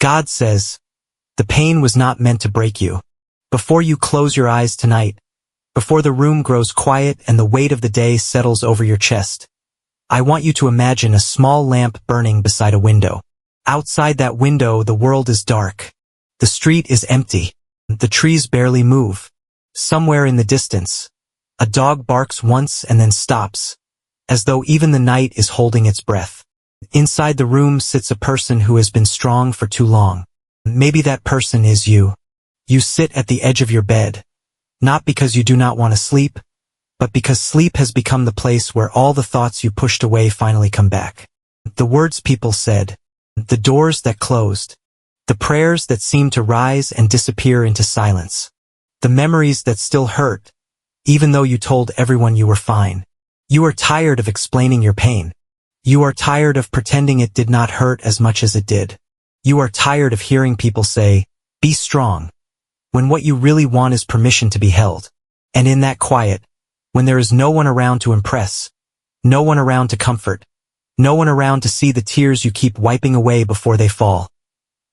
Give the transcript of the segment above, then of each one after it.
God says, the pain was not meant to break you. Before you close your eyes tonight, before the room grows quiet and the weight of the day settles over your chest, I want you to imagine a small lamp burning beside a window. Outside that window, the world is dark. The street is empty. The trees barely move. Somewhere in the distance, a dog barks once and then stops, as though even the night is holding its breath. Inside the room sits a person who has been strong for too long. Maybe that person is you. You sit at the edge of your bed, not because you do not want to sleep, but because sleep has become the place where all the thoughts you pushed away finally come back. The words people said, the doors that closed, the prayers that seemed to rise and disappear into silence, the memories that still hurt, even though you told everyone you were fine. You are tired of explaining your pain. You are tired of pretending it did not hurt as much as it did. You are tired of hearing people say, be strong, when what you really want is permission to be held. And in that quiet, when there is no one around to impress, no one around to comfort, no one around to see the tears you keep wiping away before they fall,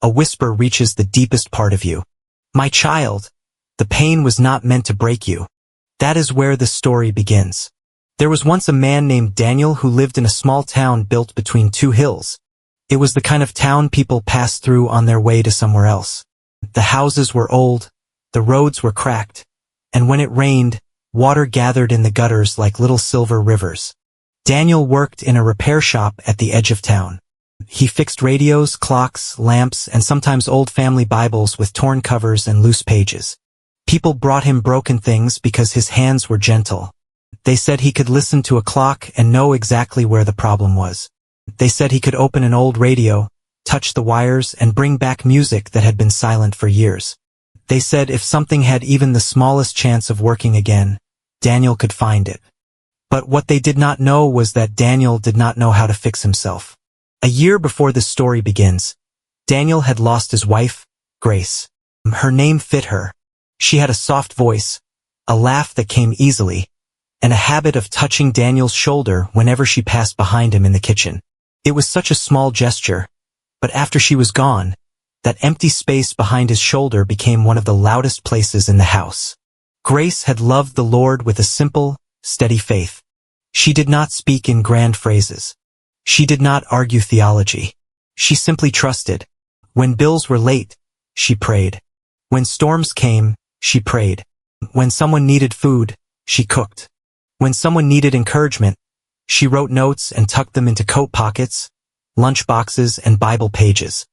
a whisper reaches the deepest part of you. My child, the pain was not meant to break you. That is where the story begins. There was once a man named Daniel who lived in a small town built between two hills. It was the kind of town people passed through on their way to somewhere else. The houses were old, the roads were cracked, and when it rained, water gathered in the gutters like little silver rivers. Daniel worked in a repair shop at the edge of town. He fixed radios, clocks, lamps, and sometimes old family Bibles with torn covers and loose pages. People brought him broken things because his hands were gentle. They said he could listen to a clock and know exactly where the problem was. They said he could open an old radio, touch the wires, and bring back music that had been silent for years. They said if something had even the smallest chance of working again, Daniel could find it. But what they did not know was that Daniel did not know how to fix himself. A year before this story begins, Daniel had lost his wife, Grace. Her name fit her. She had a soft voice, a laugh that came easily, and a habit of touching Daniel's shoulder whenever she passed behind him in the kitchen. It was such a small gesture, but after she was gone, that empty space behind his shoulder became one of the loudest places in the house. Grace had loved the Lord with a simple, steady faith. She did not speak in grand phrases. She did not argue theology. She simply trusted. When bills were late, she prayed. When storms came, she prayed. When someone needed food, she cooked. When someone needed encouragement, she wrote notes and tucked them into coat pockets, lunch boxes, and Bible pages.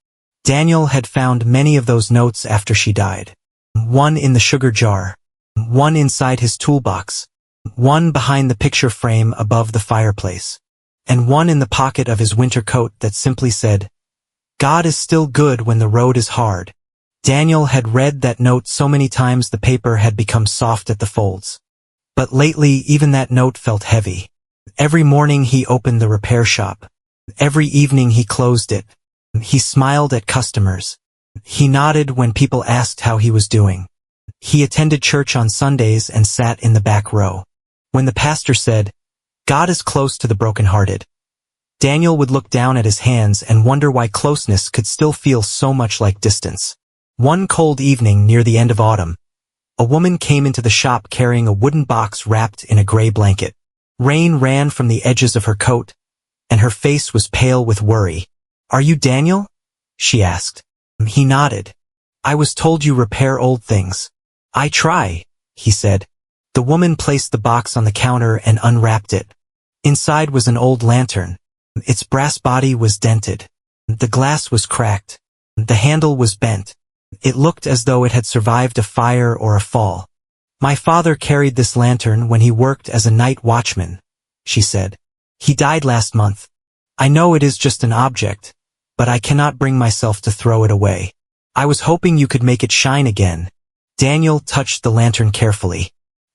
Daniel had found many of those notes after she died. One in the sugar jar, one inside his toolbox, one behind the picture frame above the fireplace, and one in the pocket of his winter coat that simply said, God is still good when the road is hard. Daniel had read that note so many times the paper had become soft at the folds. But lately, even that note felt heavy. Every morning he opened the repair shop. Every evening he closed it. He smiled at customers. He nodded when people asked how he was doing. He attended church on Sundays and sat in the back row. When the pastor said, God is close to the brokenhearted, Daniel would look down at his hands and wonder why closeness could still feel so much like distance. One cold evening near the end of autumn, a woman came into the shop carrying a wooden box wrapped in a gray blanket. Rain ran from the edges of her coat, and her face was pale with worry. Are you Daniel? She asked. He nodded. I was told you repair old things. I try, he said. The woman placed the box on the counter and unwrapped it. Inside was an old lantern. Its brass body was dented. The glass was cracked. The handle was bent. It looked as though it had survived a fire or a fall. My father carried this lantern when he worked as a night watchman, she said. He died last month. I know it is just an object, but I cannot bring myself to throw it away. I was hoping you could make it shine again. Daniel touched the lantern carefully.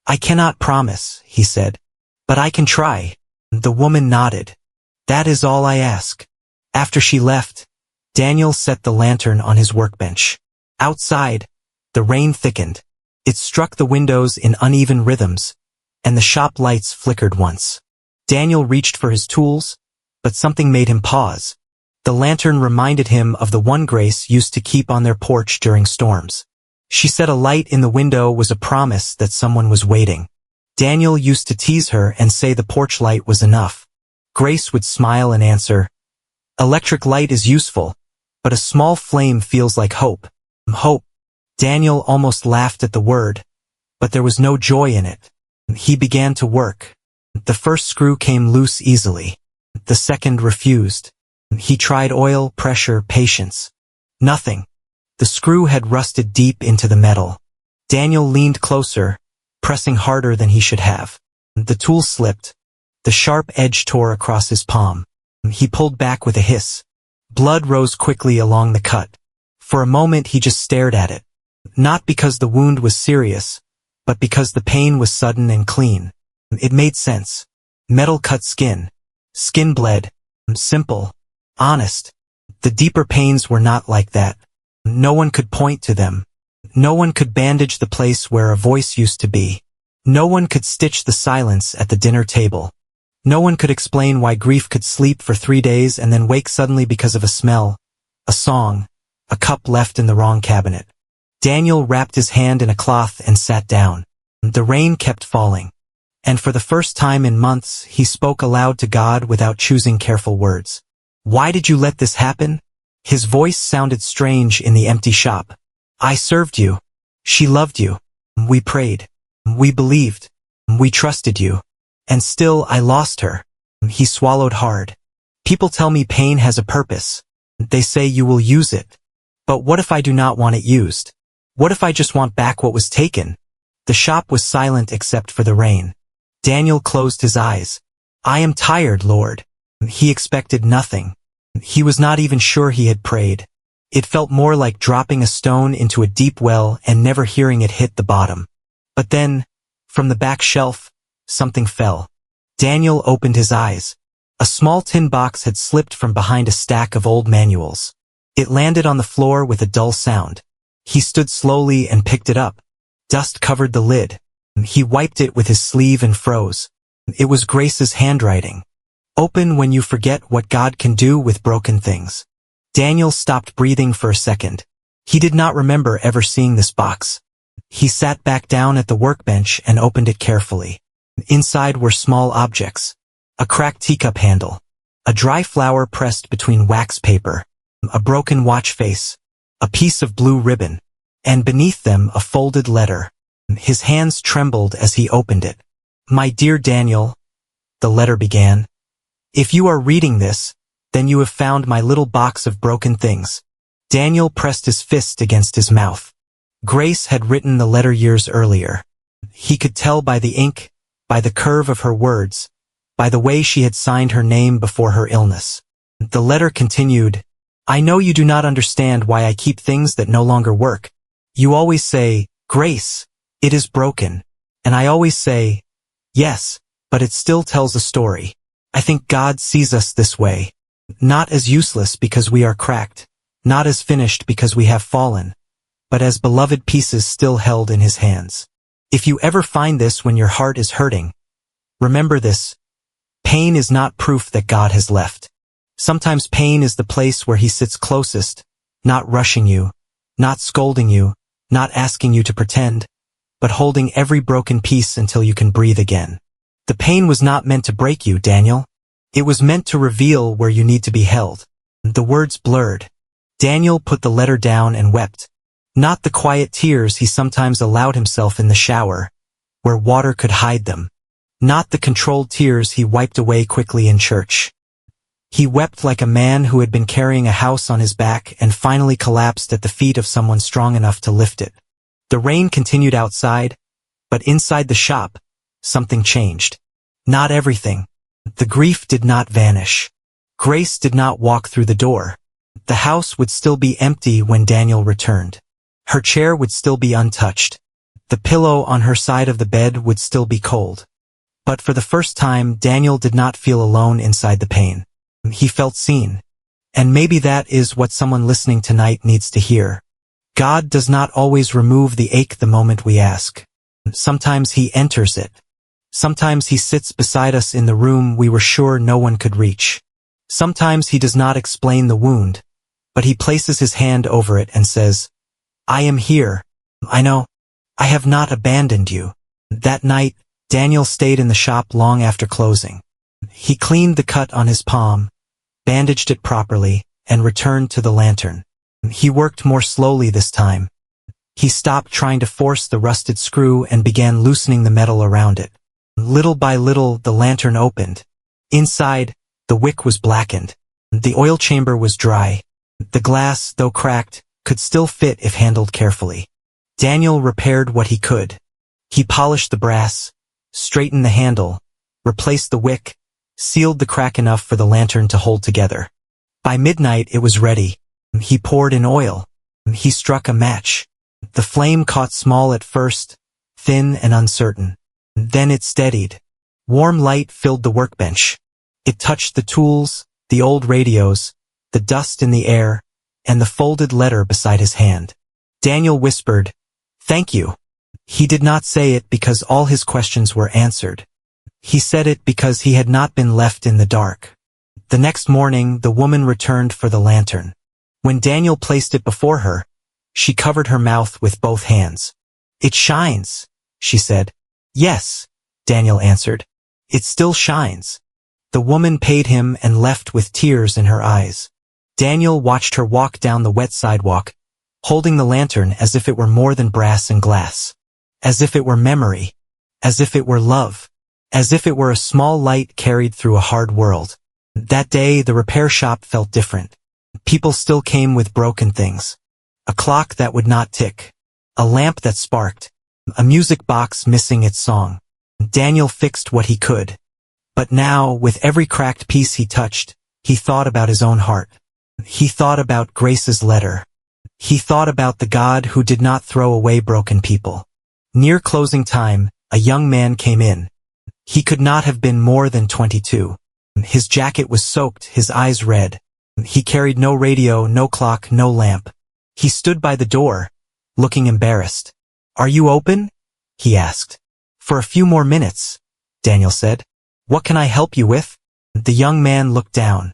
I cannot promise, he said, but I can try. The woman nodded. That is all I ask. After she left, Daniel set the lantern on his workbench. Outside, the rain thickened. It struck the windows in uneven rhythms, and the shop lights flickered once. Daniel reached for his tools, but something made him pause. The lantern reminded him of the one Grace used to keep on their porch during storms. She said a light in the window was a promise that someone was waiting. Daniel used to tease her and say the porch light was enough. Grace would smile and answer, "Electric light is useful, but a small flame feels like hope." Hope. Daniel almost laughed at the word, but there was no joy in it. He began to work. The first screw came loose easily. The second refused. He tried oil, pressure, patience. Nothing. The screw had rusted deep into the metal. Daniel leaned closer, pressing harder than he should have. The tool slipped. The sharp edge tore across his palm. He pulled back with a hiss. Blood rose quickly along the cut. For a moment he just stared at it. Not because the wound was serious, but because the pain was sudden and clean. It made sense. Metal cut skin. Skin bled. Simple. Honest. The deeper pains were not like that. No one could point to them. No one could bandage the place where a voice used to be. No one could stitch the silence at the dinner table. No one could explain why grief could sleep for 3 days and then wake suddenly because of a smell, a song, a cup left in the wrong cabinet. Daniel wrapped his hand in a cloth and sat down. The rain kept falling. And for the first time in months, he spoke aloud to God without choosing careful words. "Why did you let this happen?" His voice sounded strange in the empty shop. "I served you. She loved you. We prayed. We believed. We trusted you. And still I lost her." He swallowed hard. "People tell me pain has a purpose. They say you will use it. But what if I do not want it used? What if I just want back what was taken?" The shop was silent except for the rain. Daniel closed his eyes. "I am tired, Lord." He expected nothing. He was not even sure he had prayed. It felt more like dropping a stone into a deep well and never hearing it hit the bottom. But then, from the back shelf, something fell. Daniel opened his eyes. A small tin box had slipped from behind a stack of old manuals. It landed on the floor with a dull sound. He stood slowly and picked it up. Dust covered the lid. He wiped it with his sleeve and froze. It was Grace's handwriting. "Open when you forget what God can do with broken things." Daniel stopped breathing for a second. He did not remember ever seeing this box. He sat back down at the workbench and opened it carefully. Inside were small objects. A cracked teacup handle. A dry flower pressed between wax paper. A broken watch face. A piece of blue ribbon. And beneath them a folded letter. His hands trembled as he opened it. "My dear Daniel," the letter began. "If you are reading this, then you have found my little box of broken things." Daniel pressed his fist against his mouth. Grace had written the letter years earlier. He could tell by the ink, by the curve of her words, by the way she had signed her name before her illness. The letter continued, "I know you do not understand why I keep things that no longer work. You always say, 'Grace, it is broken.' And I always say, 'Yes, but it still tells a story.' I think God sees us this way. Not as useless because we are cracked, not as finished because we have fallen, but as beloved pieces still held in his hands. If you ever find this when your heart is hurting, remember this. Pain is not proof that God has left. Sometimes pain is the place where he sits closest, not rushing you, not scolding you, not asking you to pretend, but holding every broken piece until you can breathe again. The pain was not meant to break you, Daniel. It was meant to reveal where you need to be held." The words blurred. Daniel put the letter down and wept. Not the quiet tears he sometimes allowed himself in the shower, where water could hide them. Not the controlled tears he wiped away quickly in church. He wept like a man who had been carrying a house on his back and finally collapsed at the feet of someone strong enough to lift it. The rain continued outside, but inside the shop, something changed. Not everything. The grief did not vanish. Grace did not walk through the door. The house would still be empty when Daniel returned. Her chair would still be untouched. The pillow on her side of the bed would still be cold. But for the first time, Daniel did not feel alone inside the pain. He felt seen. And maybe that is what someone listening tonight needs to hear. God does not always remove the ache the moment we ask. Sometimes he enters it. Sometimes he sits beside us in the room we were sure no one could reach. Sometimes he does not explain the wound, but he places his hand over it and says, I am here. I know. I have not abandoned you. That night, Daniel stayed in the shop long after closing. He cleaned the cut on his palm, bandaged it properly, and returned to the lantern. He worked more slowly this time. He stopped trying to force the rusted screw and began loosening the metal around it. Little by little, the lantern opened. Inside, the wick was blackened. The oil chamber was dry. The glass, though cracked, could still fit if handled carefully. Daniel repaired what he could. He polished the brass, straightened the handle, replaced the wick, sealed the crack enough for the lantern to hold together. By midnight it was ready. He poured in oil. He struck a match. The flame caught small at first, thin and uncertain. Then it steadied. Warm light filled the workbench. It touched the tools, the old radios, the dust in the air, and the folded letter beside his hand. Daniel whispered, "Thank you." He did not say it because all his questions were answered. He said it because he had not been left in the dark. The next morning, the woman returned for the lantern. When Daniel placed it before her, she covered her mouth with both hands. "It shines," she said. "Yes," Daniel answered. "It still shines." The woman paid him and left with tears in her eyes. Daniel watched her walk down the wet sidewalk, holding the lantern as if it were more than brass and glass, as if it were memory, as if it were love, as if it were a small light carried through a hard world. That day, the repair shop felt different. People still came with broken things. A clock that would not tick, a lamp that sparked, a music box missing its song. Daniel fixed what he could. But now, with every cracked piece he touched, he thought about his own heart. He thought about Grace's letter. He thought about the God who did not throw away broken people. Near closing time, a young man came in. He could not have been more than 22. His jacket was soaked, his eyes red. He carried no radio, no clock, no lamp. He stood by the door, looking embarrassed. "Are you open?" he asked. "For a few more minutes," Daniel said. "What can I help you with?" The young man looked down.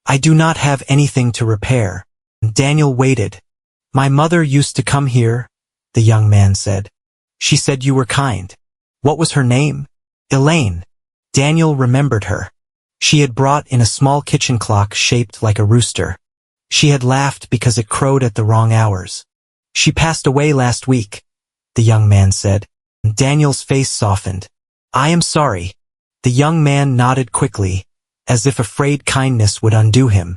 "I do not have anything to repair." Daniel waited. "My mother used to come here," the young man said. "She said you were kind." "What was her name?" "Elaine." Daniel remembered her. She had brought in a small kitchen clock shaped like a rooster. She had laughed because it crowed at the wrong hours. "She passed away last week," the young man said. Daniel's face softened. "I am sorry." The young man nodded quickly, as if afraid kindness would undo him.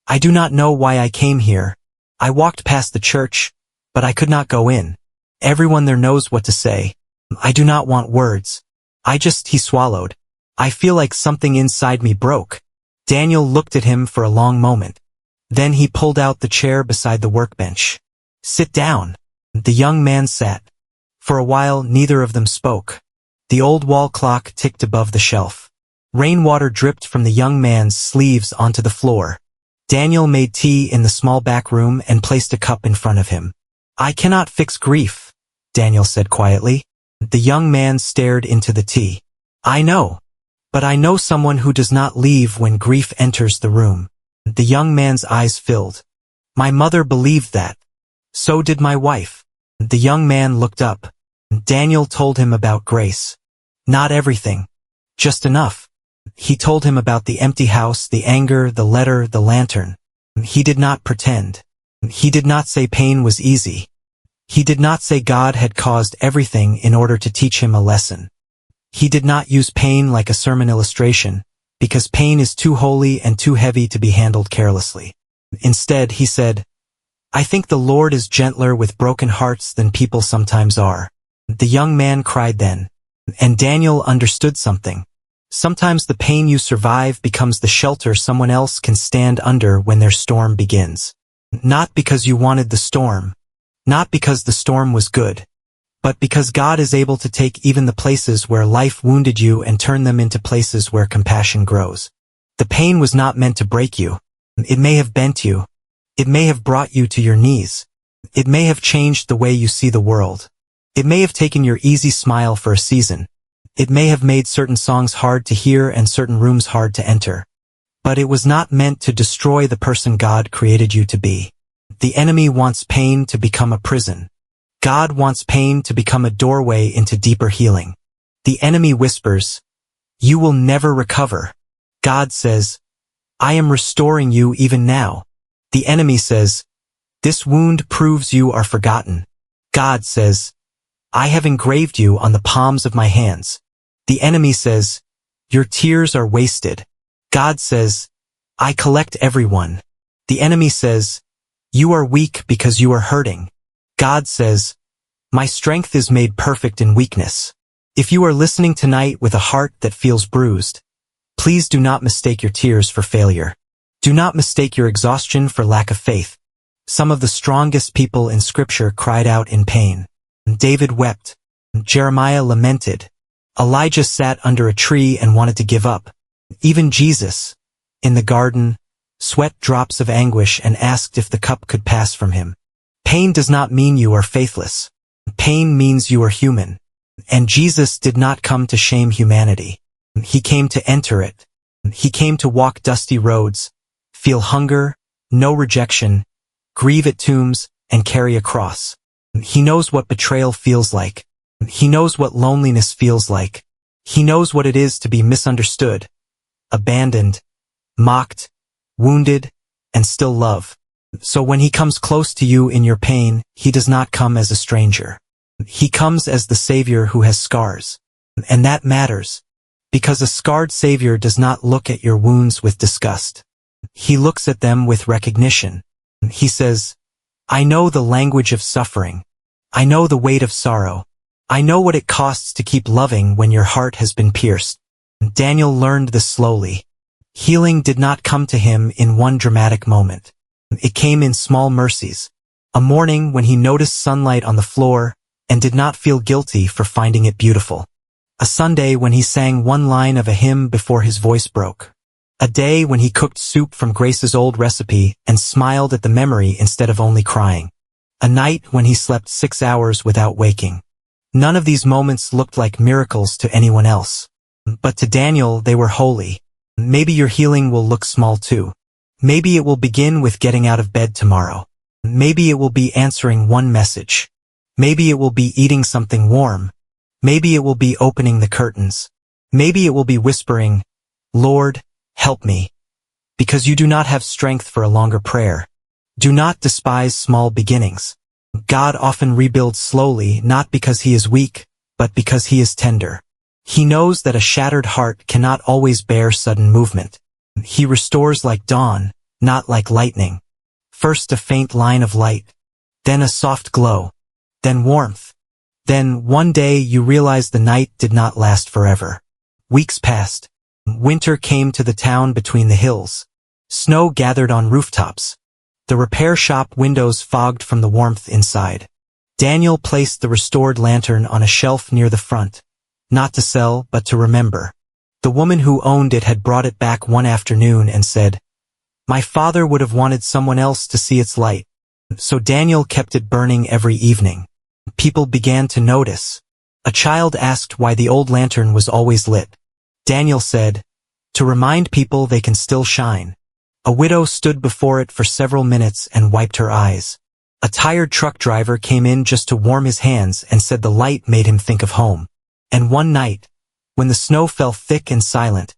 "I do not know why I came here. I walked past the church, but I could not go in. Everyone there knows what to say. I do not want words. He swallowed. "I feel like something inside me broke." Daniel looked at him for a long moment. Then he pulled out the chair beside the workbench. "Sit down." The young man sat. For a while, neither of them spoke. The old wall clock ticked above the shelf. Rainwater dripped from the young man's sleeves onto the floor. Daniel made tea in the small back room and placed a cup in front of him. "I cannot fix grief," Daniel said quietly. The young man stared into the tea. "I know. But I know someone who does not leave when grief enters the room." The young man's eyes filled. "My mother believed that. So did my wife." The young man looked up. Daniel told him about Grace. Not everything. Just enough. He told him about the empty house, the anger, the letter, the lantern. He did not pretend. He did not say pain was easy. He did not say God had caused everything in order to teach him a lesson. He did not use pain like a sermon illustration, because pain is too holy and too heavy to be handled carelessly. Instead, he said, "I think the Lord is gentler with broken hearts than people sometimes are." The young man cried then, and Daniel understood something. Sometimes the pain you survive becomes the shelter someone else can stand under when their storm begins. Not because you wanted the storm, not because the storm was good, but because God is able to take even the places where life wounded you and turn them into places where compassion grows. The pain was not meant to break you. It may have bent you. It may have brought you to your knees. It may have changed the way you see the world. It may have taken your easy smile for a season. It may have made certain songs hard to hear and certain rooms hard to enter. but it was not meant to destroy the person God created you to be. The enemy wants pain to become a prison. God wants pain to become a doorway into deeper healing. The enemy whispers, "You will never recover." God says, "I am restoring you even now." The enemy says, "This wound proves you are forgotten." God says, "I have engraved you on the palms of my hands." The enemy says, "Your tears are wasted." God says, "I collect everyone." The enemy says, "You are weak because you are hurting." God says, "My strength is made perfect in weakness." If you are listening tonight with a heart that feels bruised, please do not mistake your tears for failure. Do not mistake your exhaustion for lack of faith. Some of the strongest people in Scripture cried out in pain. David wept. Jeremiah lamented. Elijah sat under a tree and wanted to give up. Even Jesus, in the garden, sweat drops of anguish and asked if the cup could pass from him. Pain does not mean you are faithless. Pain means you are human. And Jesus did not come to shame humanity. He came to enter it. He came to walk dusty roads, feel hunger, know rejection, grieve at tombs, and carry a cross. He knows what betrayal feels like. He knows what loneliness feels like. He knows what it is to be misunderstood, abandoned, mocked, wounded, and still love. So when he comes close to you in your pain, he does not come as a stranger. He comes as the Savior who has scars. And that matters, because a scarred Savior does not look at your wounds with disgust. He looks at them with recognition. He says, "I know the language of suffering. I know the weight of sorrow. I know what it costs to keep loving when your heart has been pierced." Daniel learned this slowly. Healing did not come to him in one dramatic moment. It came in small mercies. A morning when he noticed sunlight on the floor and did not feel guilty for finding it beautiful. A Sunday when he sang one line of a hymn before his voice broke. A day when he cooked soup from Grace's old recipe and smiled at the memory instead of only crying. A night when he slept 6 hours without waking. None of these moments looked like miracles to anyone else. But to Daniel, they were holy. Maybe your healing will look small too. Maybe it will begin with getting out of bed tomorrow. Maybe it will be answering one message. Maybe it will be eating something warm. Maybe it will be opening the curtains. Maybe it will be whispering, "Lord, help me." Because you do not have strength for a longer prayer. Do not despise small beginnings. God often rebuilds slowly, not because he is weak, but because he is tender. He knows that a shattered heart cannot always bear sudden movement. He restores like dawn, not like lightning. First a faint line of light, then a soft glow, then warmth. Then one day you realize the night did not last forever. Weeks passed. Winter came to the town between the hills. Snow gathered on rooftops. The repair shop windows fogged from the warmth inside. Daniel placed the restored lantern on a shelf near the front, not to sell, but to remember. The woman who owned it had brought it back one afternoon and said, "My father would have wanted someone else to see its light." So Daniel kept it burning every evening. People began to notice. A child asked why the old lantern was always lit. Daniel said, "To remind people they can still shine." A widow stood before it for several minutes and wiped her eyes. A tired truck driver came in just to warm his hands and said the light made him think of home. And one night, when the snow fell thick and silent,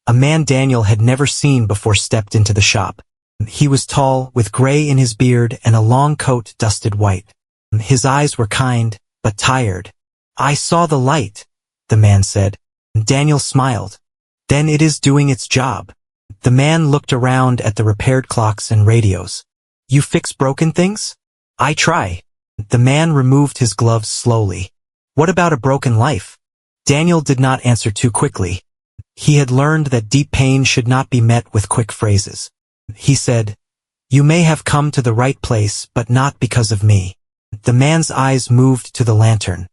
a man Daniel had never seen before stepped into the shop. He was tall, with gray in his beard and a long coat dusted white. His eyes were kind, but tired. "I saw the light," the man said. Daniel smiled. "Then it is doing its job." The man looked around at the repaired clocks and radios. "You fix broken things?" "I try." The man removed his gloves slowly. "What about a broken life?" Daniel did not answer too quickly. He had learned that deep pain should not be met with quick phrases. He said, "You may have come to the right place, but not because of me." The man's eyes moved to the lantern.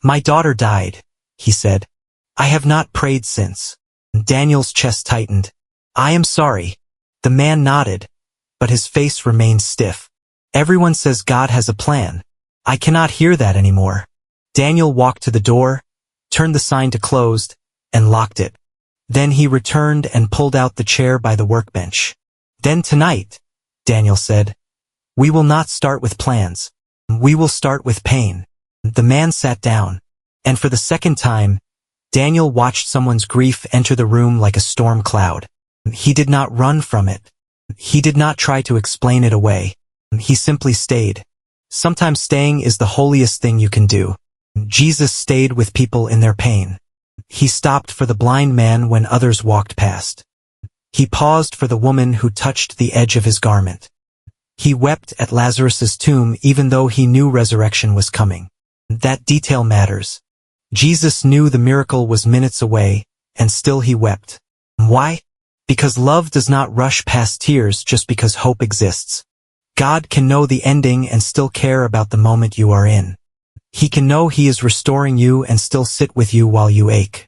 "My daughter died," he said. "I have not prayed since." Daniel's chest tightened. "I am sorry." The man nodded, but his face remained stiff. "Everyone says God has a plan. I cannot hear that anymore." Daniel walked to the door, turned the sign to closed, and locked it. Then he returned and pulled out the chair by the workbench. Then tonight, Daniel said, we will not start with plans. We will start with pain. The man sat down, and for the second time, Daniel watched someone's grief enter the room like a storm cloud. He did not run from it. He did not try to explain it away. He simply stayed. Sometimes staying is the holiest thing you can do. Jesus stayed with people in their pain. He stopped for the blind man when others walked past. He paused for the woman who touched the edge of his garment. He wept at Lazarus's tomb even though he knew resurrection was coming. That detail matters. Jesus knew the miracle was minutes away, and still he wept. Why? Because love does not rush past tears just because hope exists. God can know the ending and still care about the moment you are in. He can know He is restoring you and still sit with you while you ache.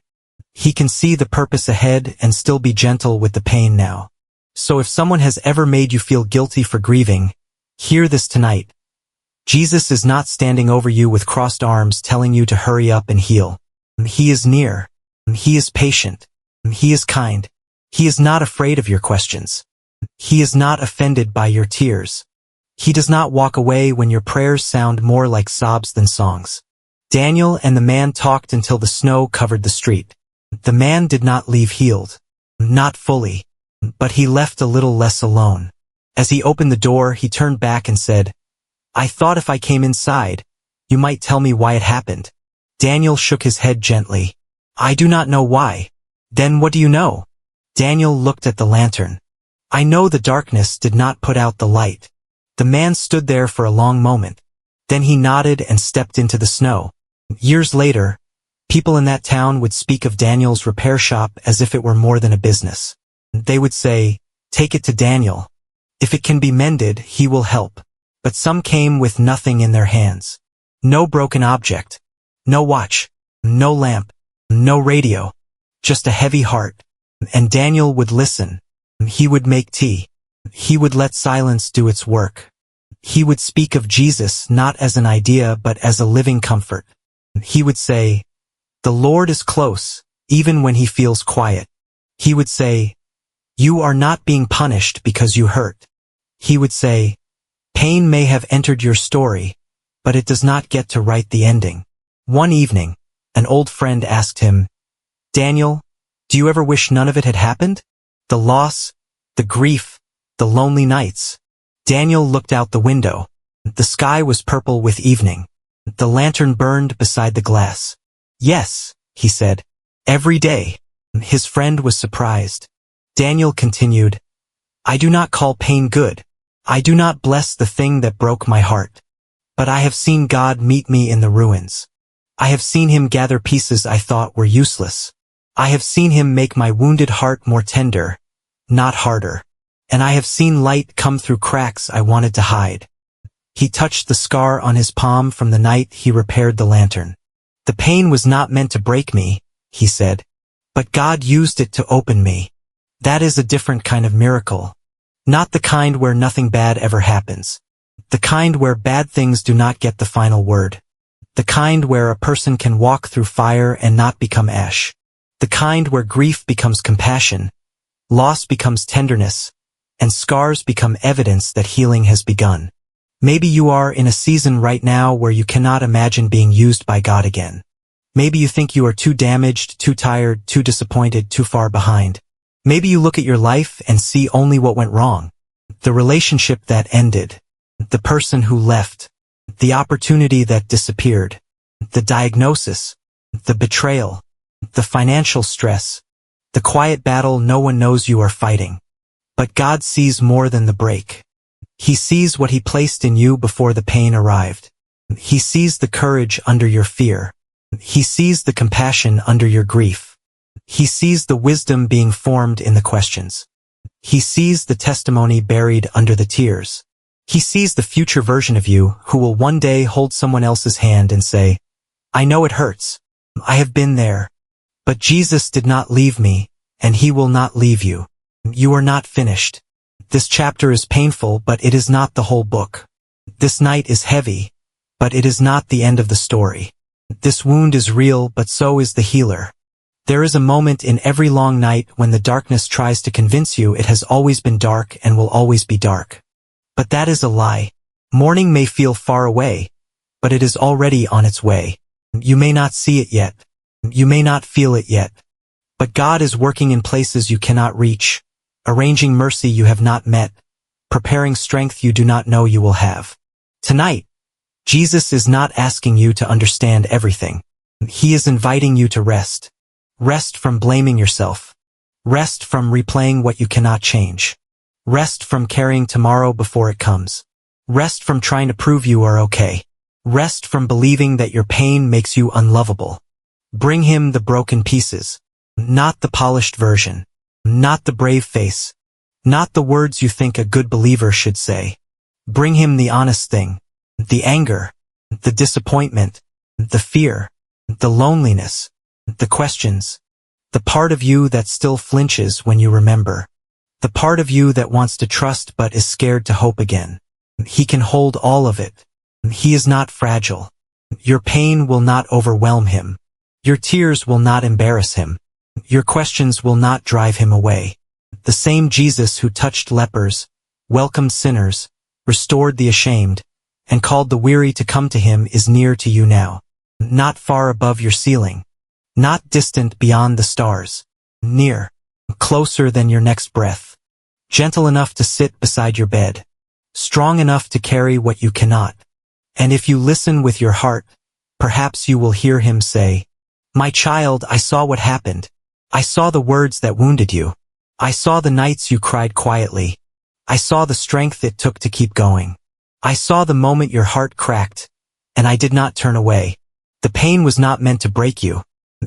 He can see the purpose ahead and still be gentle with the pain now. So if someone has ever made you feel guilty for grieving, hear this tonight. Jesus is not standing over you with crossed arms telling you to hurry up and heal. He is near. He is patient. He is kind. He is not afraid of your questions. He is not offended by your tears. He does not walk away when your prayers sound more like sobs than songs. Daniel and the man talked until the snow covered the street. The man did not leave healed. Not fully. But he left a little less alone. As he opened the door, he turned back and said, I thought if I came inside, you might tell me why it happened. Daniel shook his head gently. I do not know why. Then what do you know? Daniel looked at the lantern. I know the darkness did not put out the light. The man stood there for a long moment. Then he nodded and stepped into the snow. Years later, people in that town would speak of Daniel's repair shop as if it were more than a business. They would say, take it to Daniel. If it can be mended, he will help. But some came with nothing in their hands. No broken object. No watch. No lamp. No radio. Just a heavy heart. And Daniel would listen. He would make tea. He would let silence do its work. He would speak of Jesus not as an idea but as a living comfort. He would say, the Lord is close, even when he feels quiet. He would say, you are not being punished because you hurt. He would say, pain may have entered your story, but it does not get to write the ending. One evening, an old friend asked him, Daniel, do you ever wish none of it had happened? The loss, the grief, the lonely nights. Daniel looked out the window. The sky was purple with evening. The lantern burned beside the glass. Yes, he said, every day. His friend was surprised. Daniel continued, I do not call pain good. I do not bless the thing that broke my heart. But I have seen God meet me in the ruins. I have seen him gather pieces I thought were useless. I have seen him make my wounded heart more tender, not harder. And I have seen light come through cracks I wanted to hide. He touched the scar on his palm from the night he repaired the lantern. The pain was not meant to break me, he said, but God used it to open me. That is a different kind of miracle. Not the kind where nothing bad ever happens. The kind where bad things do not get the final word. The kind where a person can walk through fire and not become ash. The kind where grief becomes compassion, loss becomes tenderness, and scars become evidence that healing has begun. Maybe you are in a season right now where you cannot imagine being used by God again. Maybe you think you are too damaged, too tired, too disappointed, too far behind. Maybe you look at your life and see only what went wrong. The relationship that ended. The person who left. The opportunity that disappeared. The diagnosis. The betrayal. The financial stress. The quiet battle no one knows you are fighting. But God sees more than the break. He sees what he placed in you before the pain arrived. He sees the courage under your fear. He sees the compassion under your grief. He sees the wisdom being formed in the questions. He sees the testimony buried under the tears. He sees the future version of you who will one day hold someone else's hand and say, I know it hurts. I have been there. But Jesus did not leave me, and he will not leave you. You are not finished. This chapter is painful, but it is not the whole book. This night is heavy, but it is not the end of the story. This wound is real, but so is the healer. There is a moment in every long night when the darkness tries to convince you it has always been dark and will always be dark. But that is a lie. Morning may feel far away, but it is already on its way. You may not see it yet. You may not feel it yet. But God is working in places you cannot reach, arranging mercy you have not met, preparing strength you do not know you will have. Tonight, Jesus is not asking you to understand everything. He is inviting you to rest. Rest from blaming yourself. Rest from replaying what you cannot change. Rest from carrying tomorrow before it comes. Rest from trying to prove you are okay. Rest from believing that your pain makes you unlovable. Bring him the broken pieces, not the polished version, not the brave face, not the words you think a good believer should say. Bring him the honest thing, the anger, the disappointment, the fear, the loneliness, the questions, the part of you that still flinches when you remember, the part of you that wants to trust but is scared to hope again. He can hold all of it. He is not fragile. Your pain will not overwhelm him. Your tears will not embarrass him. Your questions will not drive him away. The same Jesus who touched lepers, welcomed sinners, restored the ashamed, and called the weary to come to him is near to you now. Not far above your ceiling. Not distant beyond the stars. Near. Closer than your next breath. Gentle enough to sit beside your bed. Strong enough to carry what you cannot. And if you listen with your heart, perhaps you will hear him say, "My child, I saw what happened. I saw the words that wounded you. I saw the nights you cried quietly. I saw the strength it took to keep going. I saw the moment your heart cracked, and I did not turn away. The pain was not meant to break you.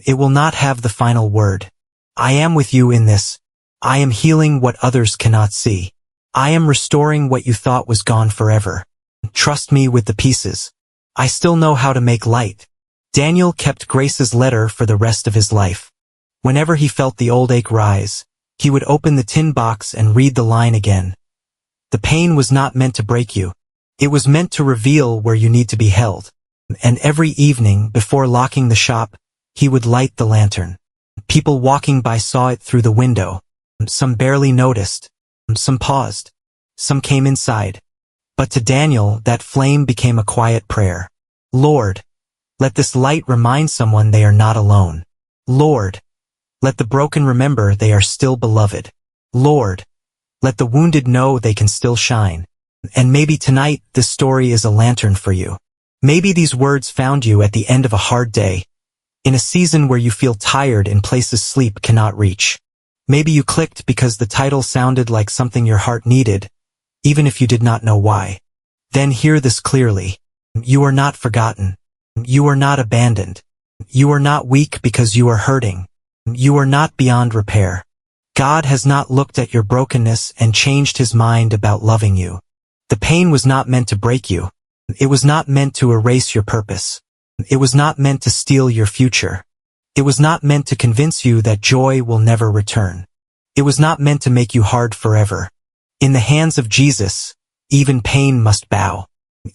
It will not have the final word. I am with you in this. I am healing what others cannot see. I am restoring what you thought was gone forever. Trust me with the pieces. I still know how to make light." Daniel kept Grace's letter for the rest of his life. Whenever he felt the old ache rise, he would open the tin box and read the line again. The pain was not meant to break you. It was meant to reveal where you need to be held. And every evening, before locking the shop, he would light the lantern. People walking by saw it through the window. Some barely noticed. Some paused. Some came inside. But to Daniel, that flame became a quiet prayer. Lord, let this light remind someone they are not alone. Lord, let the broken remember they are still beloved. Lord, let the wounded know they can still shine. And maybe tonight this story is a lantern for you. Maybe these words found you at the end of a hard day, in a season where you feel tired in places sleep cannot reach. Maybe you clicked because the title sounded like something your heart needed, even if you did not know why. Then hear this clearly. You are not forgotten. You are not abandoned. You are not weak because you are hurting. You are not beyond repair. God has not looked at your brokenness and changed his mind about loving you. The pain was not meant to break you. It was not meant to erase your purpose. It was not meant to steal your future. It was not meant to convince you that joy will never return. It was not meant to make you hard forever. In the hands of Jesus, even pain must bow.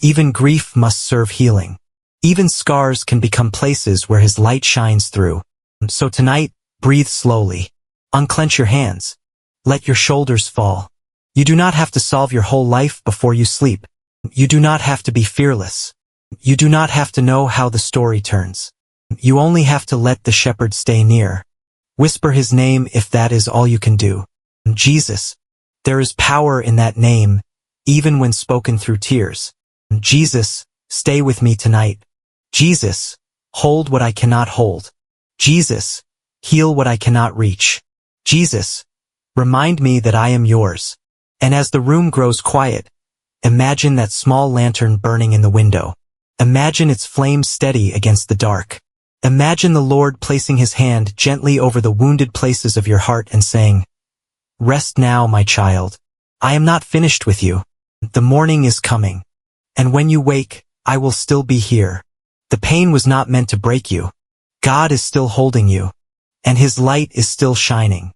Even grief must serve healing. Even scars can become places where his light shines through. So tonight, breathe slowly. Unclench your hands. Let your shoulders fall. You do not have to solve your whole life before you sleep. You do not have to be fearless. You do not have to know how the story turns. You only have to let the shepherd stay near. Whisper his name if that is all you can do. Jesus. There is power in that name, even when spoken through tears. Jesus, stay with me tonight. Jesus, hold what I cannot hold. Jesus, heal what I cannot reach. Jesus, remind me that I am yours. And as the room grows quiet, imagine that small lantern burning in the window. Imagine its flame steady against the dark. Imagine the Lord placing his hand gently over the wounded places of your heart and saying, "Rest now, my child. I am not finished with you. The morning is coming. And when you wake, I will still be here." The pain was not meant to break you. God is still holding you. And his light is still shining.